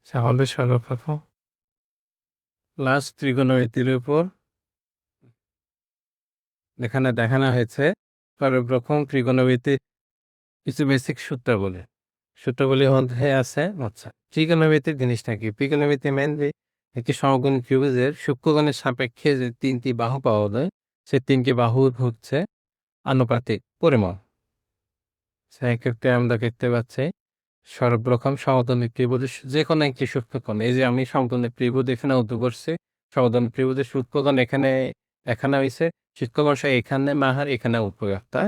তাহলে সর্বপ্রথম লাস্ট ত্রিকোণমিতির উপর এখানে দেখানো হয়েছে সর্বপ্রথম ত্রিকোণমিতির কিছু বেসিক সূত্রগুলির মধ্যে আছে। আচ্ছা, ত্রিকোণমিতির জিনিসটা কি? ত্রিকোণমিতি মেনলি একটি সমকোণী ত্রিভুজের সূক্ষ্মকোণের সাপেক্ষে যে তিনটি বাহু পাওয়া যায়, সেই তিনটি বাহুর হচ্ছে আনুপাতিক পরিমাণ। সেক্ষেত্রে আমরা দেখতে পাচ্ছি সর্বপ্রথম সমকোণী ত্রিভুজের যে কোনো একটি সূক্ষ্মকোণ, এই যে আমি সমকোণী ত্রিভুজ এখানে উদ্দু করছি, সমকোণী ত্রিভুজের সূক্ষ্মকোণ এখানে দেখানো হয়েছে, সূক্ষ্মকোণ এখানে মাহার এখানে উপরেখা,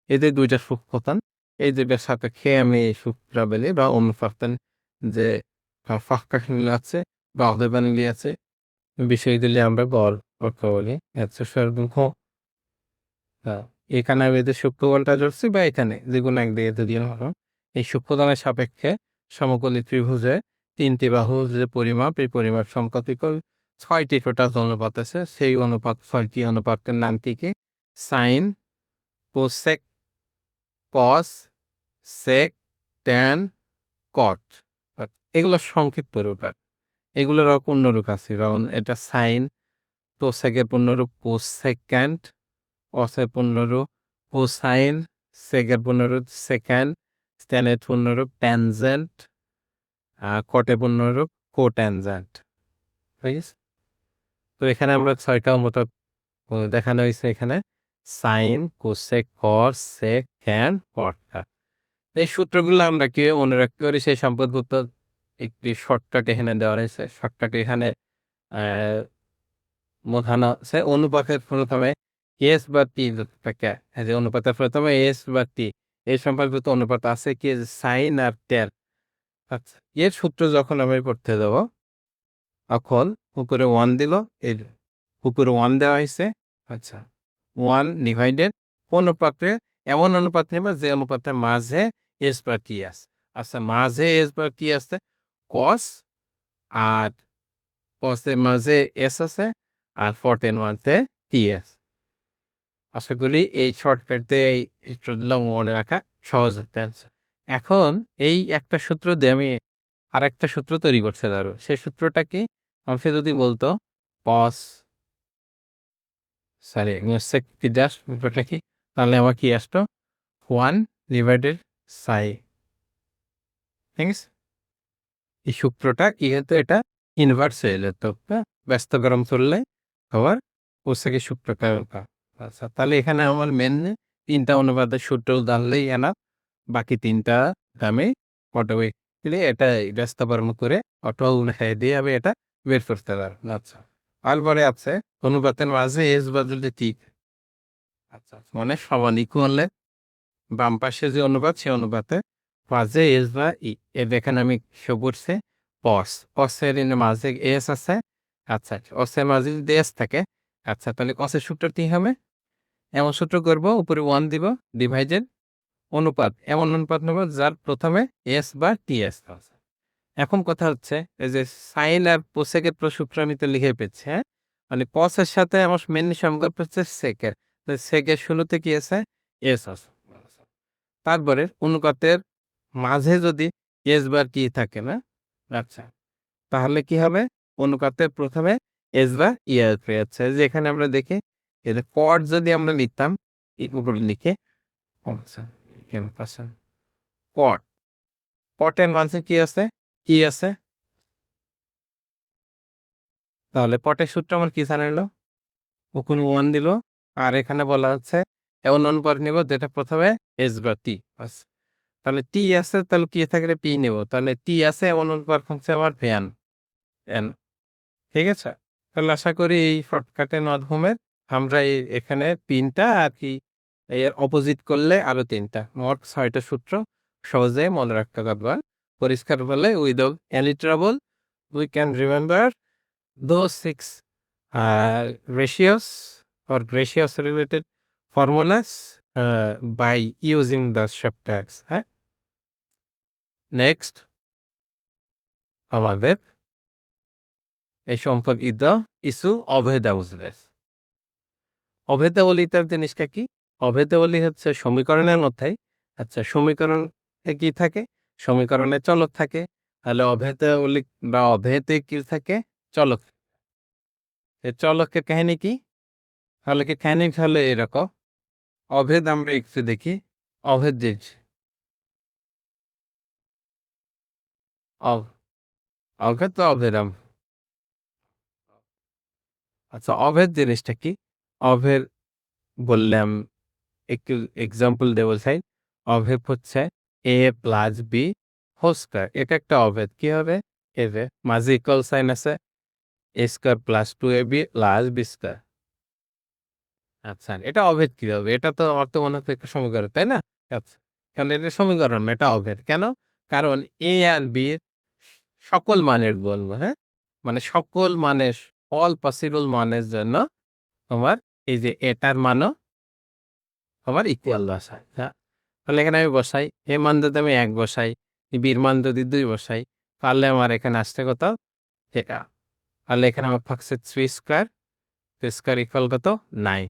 এই যে দুইটা সূক্ষ্মকোণ, এই দুইটার সাপেক্ষে আমি সূত্রাবলী বা অনুপাতন যে ফাঁকাশিল আছে বা অদেবানিলি আছে বিষয়গুলি আমরা বল করতে বলি। আচ্ছা, সর্বপ্রথম এখানে আমি যে সূক্ষ্মকোণটা ধরছি বা এখানে যে কোনো একদিকে যদি হলো, এই সূক্ষ্মকোণের সাপেক্ষে সমকোণী ত্রিভুজে তিনটি বাহুর যে পরিমাপ, এই পরিমাপ সংখ্যাতিকল ৬টি টোটাল অনুপাত আছে। সেই অনুপাত ৬টি অনুপাতের নামটি কি? সাইন, কোসেক, কস, সেক, ট্যান, কট। এগুলো সংক্ষিপ্ত রূপ। এগুলোর পূর্ণরূপ আছে, যেমন এটা সাইন, কোসেকের পূর্ণরূপ কোসেক্যান্ট, কসের পূর্ণরূপ কোসাইন, সেকের পূর্ণরূপ সেক্যান্ড, ট্যানের পূর্ণরূপ ট্যানজেন্ট, কটের পূর্ণরূপ কোট্যানজেন্ট। ঠিক আছে? তো এখানে আমরা ৬টা অনুপাত দেখানো হয়েছে এখানে, সাইন, কোসেক, কস, সেক, ট্যান, কট। এই সূত্রগুলো আমরা কি মনে রাখতে পারি সেই সম্পর্কিত একটি শর্টকাট এখানে দেওয়া রয়েছে। শর্টকাট এখানে বোঝানো আছে অনুপাতের প্রথমে এস বা টি থাকে, যে অনুপাতের প্রথমে এস বা টি এই সম্পর্কিত অনুপাত আছে কি সাইন আর ট্যান। আচ্ছা, এর সূত্র যখন আমি পড়তে যাব, তখন উপরে 1 দিল, এর উপরে 1 দেওয়া হয়েছে। আচ্ছা, 1 ডিভাইডেড অনুপাতে, এমন অনুপাত নেব যে অনুপাতের মাঝে এস বা টি আছে। আচ্ছা, মাঝে এস বা টি আছে, কস আর কসের মাঝে এস আছে, আর 4 মাঝে টি আছে। আশা করি এই শর্টকাটে এই সূত্রগুলো মনে রাখা সহজ হতে আছে। এখন এই একটা সূত্র দিয়ে আমি আরেকটা সূত্র তৈরি করতে পারবো। সেই সূত্রটা কি? আমাকে যদি বলতো কস, সরি সেক সূত্রটা কি, তাহলে আমার কি আসতো 1 ডিভাইডেড সাই। ঠিক আছে? এই সূত্রটা কি হতো, এটা ইনভার্স হয়ে যেত, ব্যস্ত গরম চললে আবার কোসেকে সূত্রটা। আচ্ছা, তাহলে এখানে আমার মেন 3টা অনুপাতের সূত্র জানলেই এনাফ। বাকি 3টা আমি অটোমেটিক্যালি এটা ব্যস্ত গরম করে অটো উঠাই দিয়ে আমি এটা বের করতে পারবো। আচ্ছা, তারপরে আছে অনুপাতের মাঝে এস বদলে টি। আচ্ছা, মানে সমান ইকুয়ালে বাম পাশে যে অনুপাত, সে অনুপাতে মাঝে এস বা ই, এর এখানে আমি শো করছে কসের মাঝে এস আছে। আচ্ছা, কসের মাঝে যদি এস থাকে, আচ্ছা তাহলে কসের সূত্র কি হবে? এমন সূত্র করব, উপরে 1 দিব, ডিভাইডেড অনুপাত, এমন অনুপাত নেব যার প্রথমে এস বা টি এস আছে। এখন কথা হচ্ছে এই যে সাইন আর কোসেকের সূত্র আমি তো লিখে পেয়েছি, হ্যাঁ, মানে কসের সাথে আমার মেনলি সম্পর্ক হচ্ছে সেকের, সেকের শুরুতে কি আছে? এস আছে। তারপরে অনুপাতের মাঝে যদি এস বা টি থাকে না, আচ্ছা, তাহলে কি হবে? অনুপাতের প্রথমে এস বা ই আছে, যে এখানে আমরা দেখি এর কট যদি আমরা লিখতাম উপরে লিখে, আচ্ছা কট, কটের মাঝে কি আছে? কি আছে? তাহলে পটের সূত্র আমার কি জানাইলো? ওখানে 1 দিল, আর এখানে বলা হচ্ছে এমন অনুপাত নিব যেটা প্রথমে এস বা টি আছে। তাহলে টি আছে, তাহলে কি থাকলে পি নেব, তাহলে টি আছে এমন অনুপাত হচ্ছে আমার ভ্যান এন। ঠিক আছে? তাহলে আশা করি এই শর্টকাটের মাধ্যমে আমরা এখানে 3টা আর কি এর অপোজিট করলে আরো 3টা, মোট 6টা সূত্র সহজে মনে রাখতে পারবা। পরিষ্কার বলে without any trouble we can remember those 6 ratios or ratios related formulas by using the shortcuts. হ্যাঁ, নেক্সট আমাদের এই সম্পর্কিত কিছু অভেদাবলী। অভেদাবলিতার জিনিসটা কি? অভেদাবলী হচ্ছে সমীকরণের মধ্যে, আচ্ছা সমীকরণ কি থাকে? সমীকরণে চলক থাকে, তাহলে অভেদে কি থাকে? চলক। চলকের কাহিনী কি? চলকের কাহিনী হলো এরকম। অভেদ আমরা একটু দেখি। অভেদ জিনিস অভেদ তো অভেদাম। আচ্ছা, অভেদ জিনিসটা কি? অভেদ বললাম, একটু এক্সাম্পল দিয়ে বোঝাই। অভেদ হচ্ছে a plus B whole square. এটা একটা অভেদ। কি হবে? এই যে মাঝে ইকুয়াল সাইন আছে, a square plus 2ab plus b square. আচ্ছা, এটা অভেদ কি হবে? এটা তো আমার তো মনে হচ্ছে একটা সমীকরণ, তাই না? আচ্ছা, কারণ এটা সমীকরণ না, এটা অভেদ। কেন? কারণ a আর b এর সকল মানের বলবো, হ্যাঁ? মানে সকল মানের, অল পসিবল মানের জন্য তোমার এই যে এটার মানও আমার ইকুয়াল বসাই। হ্যাঁ? তাহলে এখানে আমি বসাই, এ মান যদি আমি ১ বসাই, বির মান যদি ২ বসাই, তাহলে আমার এখানে আসছে কত? এটা। তাহলে এখানে আমার থাকছে 3 স্কয়ার, 3 স্কয়ার ইকুয়াল কত? 9।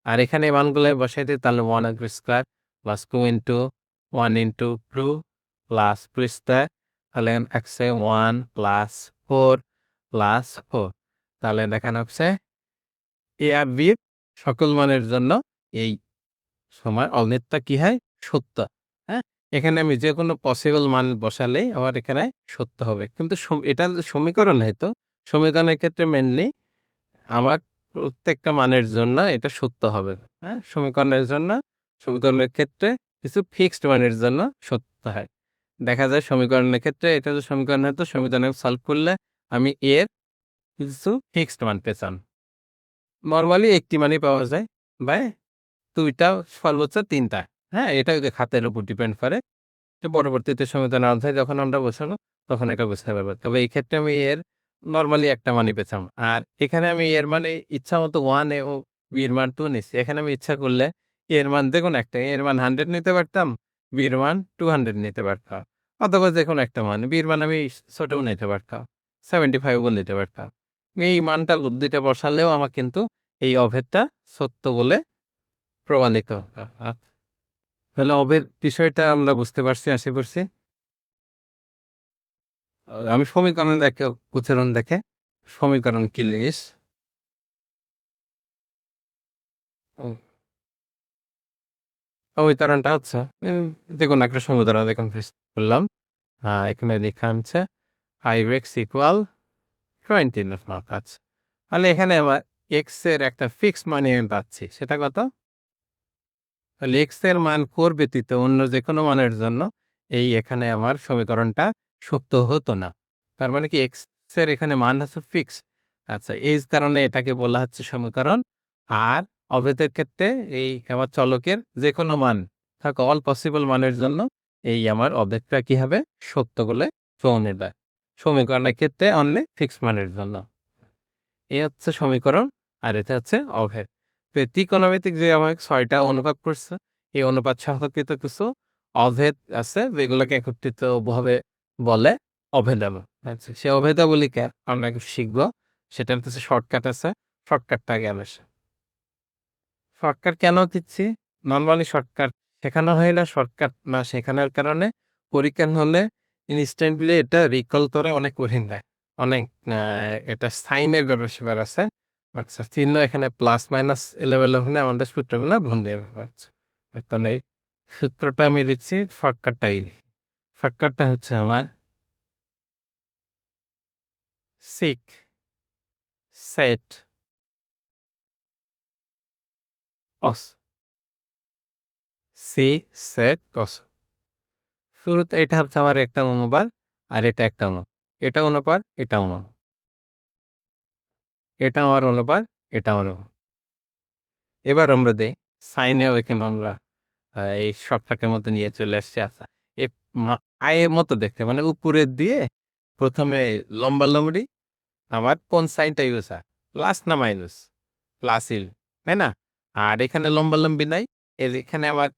আর এখানে এই মানগুলো আমি বসাই দিই, তাহলে 1 আসবে square plus 2 into 1 into 2 plus 2 square. তাহলে আসছে 1 প্লাস 4 প্লাস 4। তাহলে দেখানো হচ্ছে এ আর বি সকল মানের জন্য এই সময় অনিত্যা কি হয়? সত্য। হ্যাঁ? এখানে আমি যেকোনো পসিবল মান বসালেই আমার এখানে সত্য হবে। কিন্তু এটা সমীকরণ হয়তো। সমীকরণের ক্ষেত্রে মেইনলি আমার প্রত্যেকটা মানের জন্য এটা সত্য হবে। হ্যাঁ? সমীকরণের ক্ষেত্রে কিছু ফিক্সড মানের জন্য সত্য হয়। দেখা যায় সমীকরণের ক্ষেত্রে এটা যে সমীকরণ হতো, সমীকরণে সলভ করলে আমি এর কিছু ফিক্সড মান পেতাম। নরমালি একটি মানই পাওয়া যায় বা ২ টা সর্বোচ্চ ৩ টা। হ্যাঁ? এটা ওই যে খাতের উপর ডিপেন্ড করে। যে পরবর্তীতে সমাধান অধ্যায় যখন আমরা বসাবো, তখন এটা বুঝতে পারবো। তবে এই ক্ষেত্রে আমি এর নরমালি একটা মানই পেতাম। আর এখানে আমি এর মানে ইচ্ছামতো 1 ও b এর মান 2 নিচ্ছি। এখানে আমি ইচ্ছা করলে এর মান যেকোনো একটা, এর মান 100 নিতে পারতাম, b এর মান 200 নিতে পারতাম। অথবা যেকোনো একটা মান, b এর মান আমি ছোটও নিতে পারতাম, 75 ও নিতে পারতাম। এই মানটা বুদ্ধিতে বসালেও আমার কিন্তু এই অভেদটা সত্য বলে প্রমাণিত হতো। তাহলে অভেদ বিষয়টা আমরা বুঝতে পারছি, আশা করছি। আমি সমীকরণ দেখে, উচ্চারণ দেখে সমীকরণ কি লিখিস? সমীকরণটা হচ্ছে যেকোনো একটা সমীকরণ এখন করলাম। এখানে লেখা আছে 5x ইকুয়াল 20 আছে। তাহলে এখানে আমার x এর একটা ফিক্সড মান আমি পাচ্ছি। সেটা কত? তাহলে x এর মান 4 ব্যতীত অন্য যেকোনো মানের জন্য এই এখানে আমার সমীকরণটা সত্য হতো না। তার মানে কি x এর এখানে মান হচ্ছে ফিক্সড। আচ্ছা, এই কারণে এটাকে বলা হচ্ছে সমীকরণ। আর অভেদের ক্ষেত্রে এই আমার চলকের যেকোনো মান থাকা অল পসিবল মানের জন্য এই আমার অভেদটা কি হবে? সত্য বলে প্রমাণিত হয়। সমীকরণের ক্ষেত্রে অনলি ফিক্সড মানের জন্য। এই হচ্ছে সমীকরণ, আর এটা হচ্ছে অভেদ। তো ত্রিকোণমিতিক যে আমার ৬টা অনুপাত করছে, এই অনুপাত সম্পর্কিত কিছু অভেদ আছে যেগুলোকে একত্রিত ভাবে বলে অভেদাবলী। আচ্ছা, সে অভেদাবলীকে আমরা একটু শিখবো। সেটা হচ্ছে শর্টকাট আছে। শর্টকাটটা আগে আসে। শর্টকাট কেন দিচ্ছি? নরমালি শর্টকাট শেখানো হয় না, শর্টকাট না শেখানোর কারণে পরীক্ষা হলে ইনস্ট্যান্টলি এটা রিকল করে অনেক কঠিন দেয়। অনেক এটা সাইনের ব্যাপার আছে। আচ্ছা, চিহ্ন এখানে প্লাস মাইনাস এলেবেল হলে আমাদের সূত্রগুলো ভুল দিয়ে পারছে। তাহলে এই সূত্রটা আমি দিচ্ছি, শর্টকাটটাই। শর্টকাটটা হচ্ছে আমার সিক সেট অস সি সেট কস। শুরুতে এটা হচ্ছে আমার একটা অনুপাত, আর এটা একটা অনুপাত। এটা অনুপাত, এটা অনুপাত। এটা আমার অনুপাত, এটা অনুপাত। এবার আমরা দেই সাইনেও এখানে আমরা এই শর্টকাটের মধ্যে নিয়ে চলে আসছি। আচ্ছা, এ আয়ের মতো দেখতে মানে উপরের দিয়ে প্রথমে লম্বালম্বি আমার কোন সাইনটা ইউজ হয়? প্লাস না মাইনাস? প্লাসই, তাই না? আর এখানে লম্বালম্বি নাই। এখানে আবার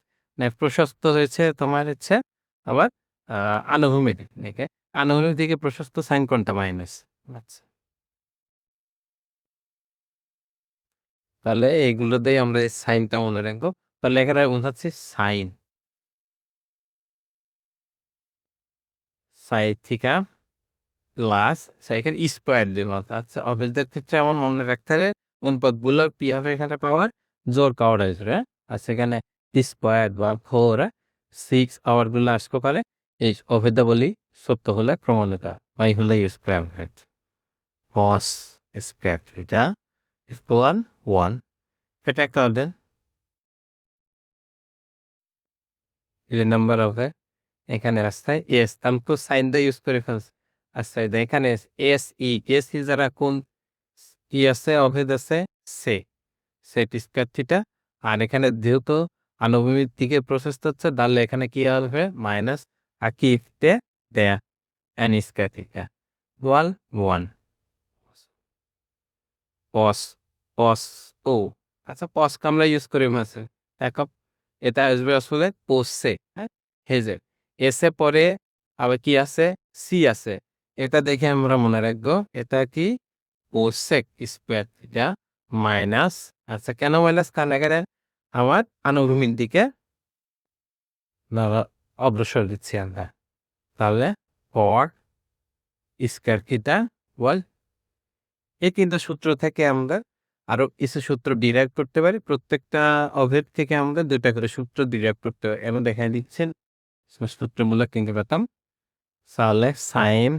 প্রশস্ত হয়েছে তোমার হচ্ছে আবার আনুভূমিক দিকে। আনুভূমিক দিকে প্রশস্ত সাইন কোনটা? মাইনাস। আচ্ছা। তাহলে এগুলো দিয়ে আমরা এই সাইনটা মনে রাখবো। তাহলে এখানে বোঝাচ্ছি সাইন, সাই থিটা প্লাস এখানে স্কোয়ার দিব। আচ্ছা অভেদের ক্ষেত্রে এমন মনে রাখতে হবে অনুপাতগুলো কি হবে এখানে পাওয়ার জোর কাওয়ার আসবে। আর সেখানে স্কোয়ার বা 4 6 আওয়ারগুলো আসতে পারে এই অভেদা বলি সত্য হলে প্রমাণিত বাই হলে স্কোয়ার কস স্কোয়ার এটা ইকুয়াল 1 এটা একটা অর্ডার এই নাম্বার হবে এখানে রাস্তায় এস আমি তো সাইন দিয়ে ইউজ করে ফেলছি। আচ্ছা এখানে এস ই যারা কোন কি আছে অভেদ আছে সে সেট স্কয়ার থিটা আর এখানে যেহেতু আনুভূমিক দিকে প্রসেসটা হচ্ছে তাহলে এখানে কি হবে মাইনাস আর কি দেয়া এন স্কয়ার থিটা ওয়াল 1 পস পস ও আচ্ছা পস আমরা ইউজ করি মাসে এক এটা আসবে আসলে পোসে হ্যাঁ হেজে এসে পরে আবার কি আছে সি আছে এটা দেখে আমরা মনে রাখবো এটা কি কোসেক স্কয়ার থিটা মাইনাস আচ্ছা কেন মাইনাস কারণ এখানে আমার আনুভূমিক দিকে অগ্রসর দিচ্ছি আমরা তাহলে পর স্কয়ার থিটা ওয়াল এই তিনটা সূত্র থেকে আমরা আরো কিছু সূত্র ডিরাইভ করতে পারি প্রত্যেকটা অভেদ থেকে আমরা দুটা করে সূত্র ডিরাইভ করতে পারি এবং দেখাই দিচ্ছেন সূত্রমূলক কিনতে পেতাম তাহলে sine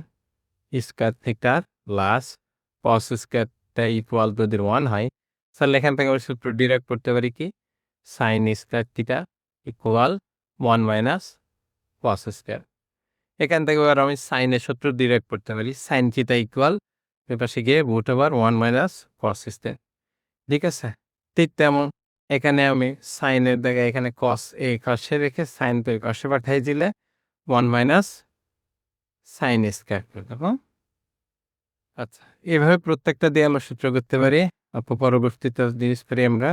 square theta plus cos স্কয়ারটা ইকুয়াল যদি 1 হয় তাহলে এখান থেকে আমরা সূত্র ডিরাইভ করতে পারি কি sign square theta equal 1 minus cos square এখান থেকে আবার আমি সাইনের সূত্র ডিরাইভ করতে পারি সাইন থিটা ইকুয়াল পাশে গিয়ে root over 1 minus cos square ঠিক আছে ঠিক তেমন এখানে আমি সাইনের জায়গায় এখানে কস এই পাশে রেখে সাইন তো এই পাশে পাঠিয়ে দিলে 1 মাইনাস সাইন স্কয়ার করে দেবো। আচ্ছা এভাবে প্রত্যেকটা দিয়ে আমরা সূত্র করতে পারি পরবর্তীতে জিনিস পারি আমরা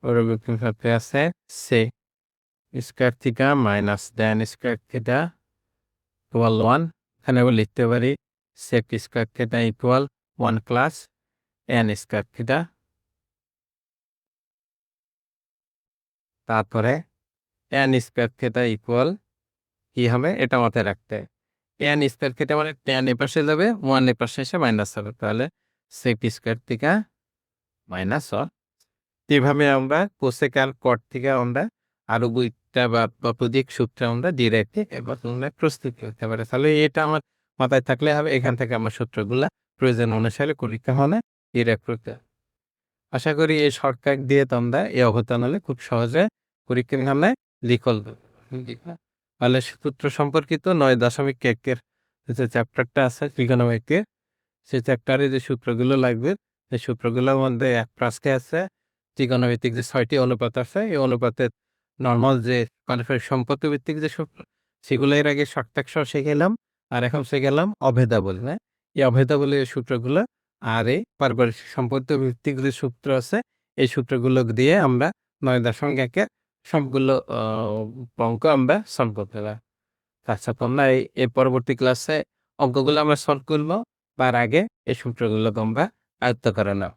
পরবর্তী আছে sec square theta minus tan square theta equal 1 এখানে আমরা লিখতে পারি sec square theta equal 1 plus এন স্কয়ার থিটা তারপরে এন স্কয়ার থিটা ইকুয়াল কি হবে এটা মাথায় রাখতে এন স্কয়ার থিটা মানে ট্যান এ পাশে যাবে 1 এ পাশে এসে মাইনাস হবে তাহলে সেক স্কয়ার থিটা মাইনাস 1 এভাবে আমরা কোসেক আর কট থেকে আমরা আরো দুইটা বা ততোধিক সূত্র আমরা ডিরেক্টলি এবার তোমরা প্রস্তুত করতে পারে তাহলে এটা আমার মাথায় থাকলে হবে এখান থেকে আমার সূত্রগুলা প্রয়োজন অনুসারে পরীক্ষা হলে ডিরেক্ট করতে আশা করি এই শর্টকাট দিয়ে তোমরা এই অবদান হলে খুব সহজে পরীক্ষার হলে লিখল তাহলে সূত্র সম্পর্কিত 9.1 যে চ্যাপ্টারটা আছে ত্রিকোণমিতির সেই চ্যাপ্টারে যে সূত্রগুলো লাগবে সেই সূত্রগুলোর মধ্যে এক প্রাসকে আছে ত্রিকোণমিতিক যে 6টি অনুপাত আছে এই অনুপাতের নর্মাল যে সম্পত্তি ভিত্তিক যে সূত্র সেগুলো এর আগে শর্টকাট সহ শিখেলাম আর এখন শিখেলাম অভেদাবলী না এই অভেদাবলী সূত্রগুলো আর এই পারিপার্শ্বিক সম্পত্তি ভিত্তিক যে সূত্র আছে এই সূত্রগুলো দিয়ে আমরা 9.1 সবগুলো অঙ্ক আমরা সলভ করতে পারি। আচ্ছা তোমরা এই পরবর্তী ক্লাসে অঙ্কগুলো আমরা সলভ করবো তার আগে এই সূত্রগুলো তোমরা আয়ত্ত করে নাও।